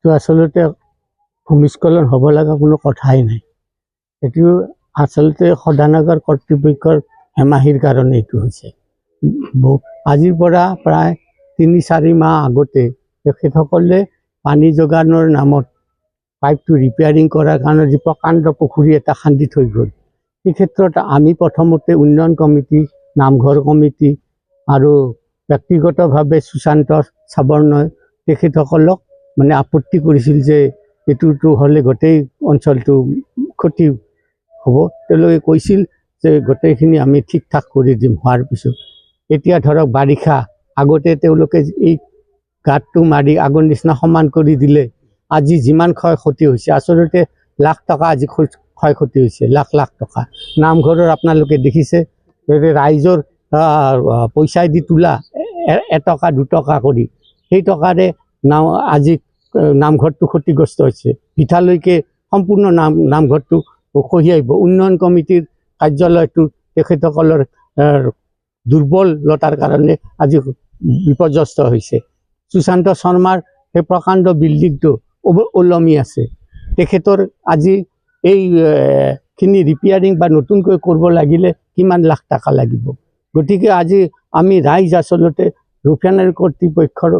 এইটো আচলতে ভূমিস্খলন হ'ব লগা কোনো কথাই নাই। এইটো আচলতে শোধনাগাৰ কৰ্তৃপক্ষৰ হেমাহিৰ কাৰণে এইটো হৈছে। আজিৰ পৰা প্ৰায় ৩-৪ মাহ আগতে তেখেতসকলে পানী যোগানৰ নামত পাইপটো ৰিপেয়াৰিং কৰাৰ কাৰণে যি প্ৰকাণ্ড পুখুৰী এটা খান্দি থৈ গ'ল। এই ক্ষেত্ৰত আমি প্ৰথমতে উন্নয়ন কমিটি, নামঘৰ কমিটি আৰু ব্যক্তিগতভাৱে সুশান্ত চাবৰ্ণই তেখেতসকলক মানে আপত্তি কৰিছিল যে এইটোতো হ'লে গোটেই অঞ্চলটো ক্ষতি হ'ব। তেওঁলোকে কৈছিল যে গোটেইখিনি আমি ঠিক ঠাক কৰি দিম। হোৱাৰ পিছত এতিয়া ধৰক বাৰিষা, আগতে তেওঁলোকে এই গাঁতটো মাৰি আগৰ নিচিনা সমান কৰি দিলে আজি যিমান ক্ষয় ক্ষতি হৈছে, আচলতে লাখ টকা আজি ক্ষয় ক্ষতি হৈছে, লাখ লাখ টকা। নামঘৰৰ আপোনালোকে দেখিছে ৰাইজৰ পইচা দি তোলা 1 টকা 2 টকা কৰি, সেই টকাৰে আজি নামঘৰটো ক্ষতিগ্ৰস্ত হৈছে। পিঠালৈকে সম্পূৰ্ণ নামঘৰটো খহি আহিব। উন্নয়ন কমিটিৰ কাৰ্যালয়টো তেখেতসকলৰ দুৰ্বলতাৰ কাৰণে আজি বিপৰ্যস্ত হৈছে। সুশান্ত শৰ্মাৰ সেই প্ৰকাণ্ড বিল্ডিংটো ওলমি আছে। তেখেতৰ আজি এইখিনি ৰিপেয়াৰিং বা নতুনকৈ কৰিব লাগিলে কিমান লাখ টকা লাগিব। গতিকে আজি আমি ৰাইজ আচলতে ৰিফাইনাৰী কৰ্তৃপক্ষৰ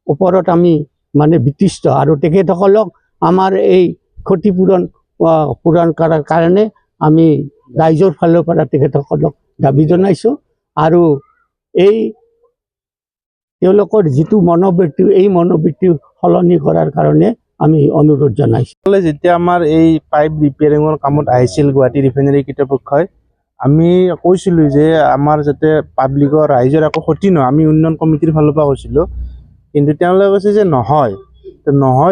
ওপৰত আমি মানে বিতৃষ্ট, আৰু তেখেতসকলক আমাৰ এই ক্ষতিপূৰণ কৰাৰ কাৰণে আমি ৰাইজৰ ফালৰ পৰা তেখেতসকলক দাবী জনাইছোঁ। আৰু এই তেওঁলোকৰ যিটো মনোবৃত্তি, এই মনোবৃত্তি সলনি কৰাৰ কাৰণে আমি অনুৰোধ জনাইছোঁ। যেতিয়া আমাৰ এই পাইপ ৰিপেয়াৰিঙৰ কামত আহিছিল গুৱাহাটী ৰিফাইনাৰী কৰ্তৃপক্ষই, আমি কৈছিলোঁ যে আমাৰ যাতে পাব্লিকৰ ৰাইজৰ একো ক্ষতি নহয়, আমি উন্নয়ন কমিটিৰ ফালৰ পৰা কৈছিলোঁ। কিন্তু তেওঁলোকে কৈছে যে নহয়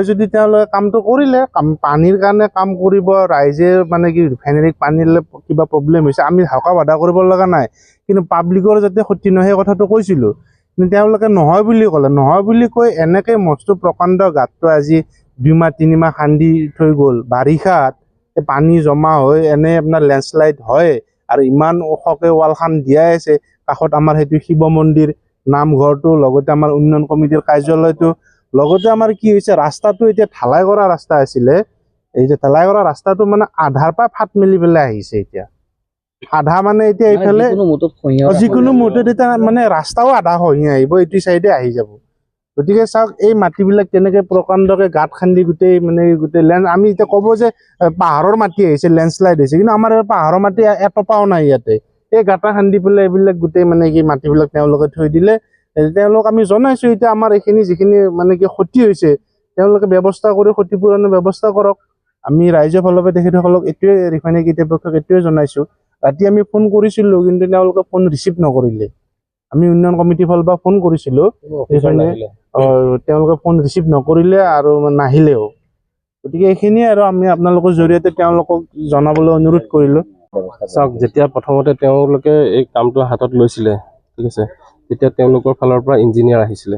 যদি তেওঁলোকে কামটো কৰিলে, পানীৰ কাৰণে কাম কৰিব, ৰাইজে মানে কি ৰিফাইনাৰীত পানী দিলে কিবা প্ৰব্লেম হৈছে, আমি হাকা বাধা কৰিব লগা নাই। কিন্তু পাব্লিকৰ যাতে ক্ষতি নহয় সেই কথাটো কৈছিলোঁ। কিন্তু তেওঁলোকে নহয় বুলি ক'লে। নহয় বুলি কৈ এনেকৈ মস্ত প্ৰকাণ্ড গাঁতটো আজি 2 মাহ 3 মাহ খান্দি থৈ গ'ল। বাৰিষাত পানী জমা হৈ এনে আপোনাৰ লেণ্ডশ্লাইড হয়, আৰু ইমান ওখকৈ ৱালখন দিয়াই আছে। কাষত আমাৰ সেইটো শিৱ মন্দিৰ, নামঘৰটো, লগতে আমাৰ উন্নয়ন কমিটিৰ কাৰ্যালয়টো, লগতে আমাৰ কি হৈছে ৰাস্তাটো এতিয়া ঢালাই কৰা ৰাস্তা আছিলে, এই যে ঢালাই কৰা ৰাস্তাটো মানে আধাৰ পৰা ফাট মেলি পেলাই আহিছে। এতিয়া আধা মানে এতিয়া এইফালে যিকোনো মুহূৰ্তত এতিয়া মানে ৰাস্তাও আধা খহি আহিব, এইটো চাইডে আহি যাব। গতিকে চাওক এই মাটিবিলাক কেনেকৈ প্ৰকাণ্ডকৈ গাঁত খান্দি গোটেই আমি এতিয়া ক'ব যে পাহাৰৰ মাটি আহিছে, লেণ্ডশ্লাইড হৈছে, কিন্তু আমাৰ পাহাৰৰ মাটি এটপাও নাই ইয়াতে। এই গাঁটা খান্দি পেলাই এইবিলাক গোটেই মানে কি মাটিবিলাক তেওঁলোকে থৈ দিলে। তেওঁলোক আমি জনাইছোঁ এতিয়া আমাৰ এইখিনি যিখিনি মানে কি ক্ষতি হৈছে তেওঁলোকে ব্যৱস্থা কৰি ক্ষতিপূৰণৰ ব্যৱস্থা কৰক। আমি ৰাইজৰ ফালৰ পৰা তেখেতসকলক এইটোৱে ৰিফাইনাৰী কৰ্তৃপক্ষক এইটোৱে জনাইছোঁ। ৰাতি আমি ফোন কৰিছিলোঁ কিন্তু তেওঁলোকে ফোন ৰিচিভ নকৰিলে। আমি উন্নয়ন কমিটিৰ ফালৰ পৰা ফোন কৰিছিলোঁ, তেওঁলোকে ফোন ৰিচিভ নকৰিলে আৰু নাহিলেও। গতিকে এইখিনিয়ে আৰু আমি আপোনালোকৰ জৰিয়তে তেওঁলোকক জনাবলৈ অনুৰোধ কৰিলোঁ। চাওক, যেতিয়া প্ৰথমতে তেওঁলোকে এই কামটো হাতত লৈছিলে, ঠিক আছে, তেতিয়া তেওঁলোকৰ ফালৰ পৰা ইঞ্জিনিয়াৰ আহিছিলে,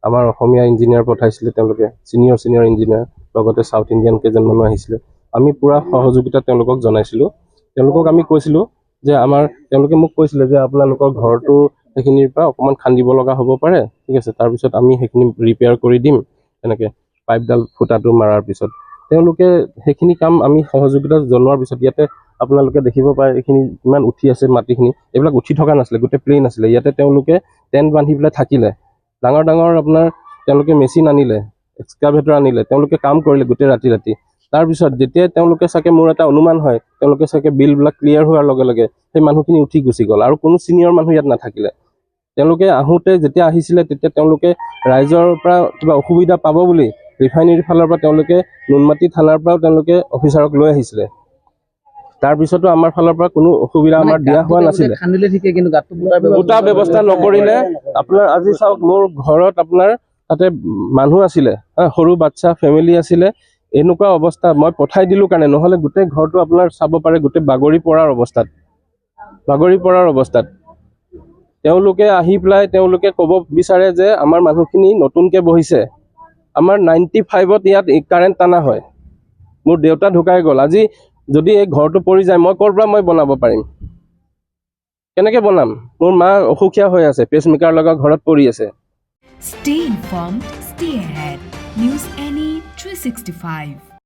আমাৰ অসমীয়া ইঞ্জিনিয়াৰ পঠাইছিলে তেওঁলোকে, ছিনিয়ৰ ইঞ্জিনিয়াৰ, লগতে ছাউথ ইণ্ডিয়ান কেইজনমানো আহিছিলে। আমি পূৰা সহযোগিতা তেওঁলোকক জনাইছিলোঁ। তেওঁলোকক আমি কৈছিলোঁ যে তেওঁলোকে মোক কৈছিলে যে আপোনালোকৰ ঘৰটো সেইখিনিৰ পৰা অকণমান খান্দিব লগা হ'ব পাৰে, ঠিক আছে, তাৰপিছত আমি সেইখিনি ৰিপেয়াৰ কৰি দিম। এনেকৈ পাইপডাল ফুটাটো মাৰাৰ পিছত তেওঁলোকে সেইখিনি কাম আমি সহযোগিতা জনোৱাৰ পিছত ইয়াতে আপোনালোকে দেখিব পাৰে এইখিনি ইমান উঠি আছে মাটিখিনি, এইবিলাক উঠি থকা নাছিলে, গোটেই প্লেইন আছিলে। ইয়াতে তেওঁলোকে টেণ্ট বান্ধি পেলাই থাকিলে, ডাঙৰ আপোনাৰ তেওঁলোকে মেচিন আনিলে, এক্সকাভেটৰ আনিলে, তেওঁলোকে কাম কৰিলে গোটেই ৰাতি। তাৰপিছত যেতিয়া তেওঁলোকে চাগে, মোৰ এটা অনুমান হয়, তেওঁলোকে চাগে বিলবিলাক ক্লিয়াৰ হোৱাৰ লগে লগে সেই মানুহখিনি উঠি গুচি গ'ল, আৰু কোনো ছিনিয়ৰ মানুহ ইয়াত নাথাকিলে। তেওঁলোকে আহোঁতে যেতিয়া আহিছিলে তেতিয়া তেওঁলোকে ৰাইজৰ পৰা কিবা অসুবিধা পাব বুলি ৰিফাইনেৰীৰ ফালৰ পৰা তেওঁলোকে নুনমাটি থানাৰ পৰাও তেওঁলোকে অফিচাৰক লৈ আহিছিলে। তাৰপিছতো আমাৰ ফালৰ পৰা কোনো অসুবিধা আমাৰ দিয়া হোৱা নাছিলে। ফুটা ব্যৱস্থা নকৰিলে। আপোনাৰ আজি চাওক, মোৰ ঘৰত আপোনাৰ তাতে মানুহ আছিলে, সৰু বাচ্চা ফেমিলি আছিলে। এনেকুৱা অৱস্থা, মই পঠাই দিলোঁ কাৰণে, নহ'লে গোটেই ঘৰটো আপোনাৰ চাব পাৰে গোটেই বাগৰি পৰাৰ অৱস্থাত। তেওঁলোকে আহি পেলাই তেওঁলোকে ক'ব বিচাৰে যে আমাৰ মানুহখিনি নতুনকৈ বহিছে। আমাৰ 95ত ইয়াত কাৰেণ্ট টানা হয়। মোৰ দেউতা ঢুকাই গ'ল। আজি যদি এই ঘৰটো পৰি যায়, মই ক'ৰ পৰা বনাব পাৰিম? কেনেকৈ বনাম? মোৰ মা অসুখীয়া হৈ আছে, পেচমেকাৰ লগা ঘৰত পৰি আছে। Stay informed, stay ahead. News NE 365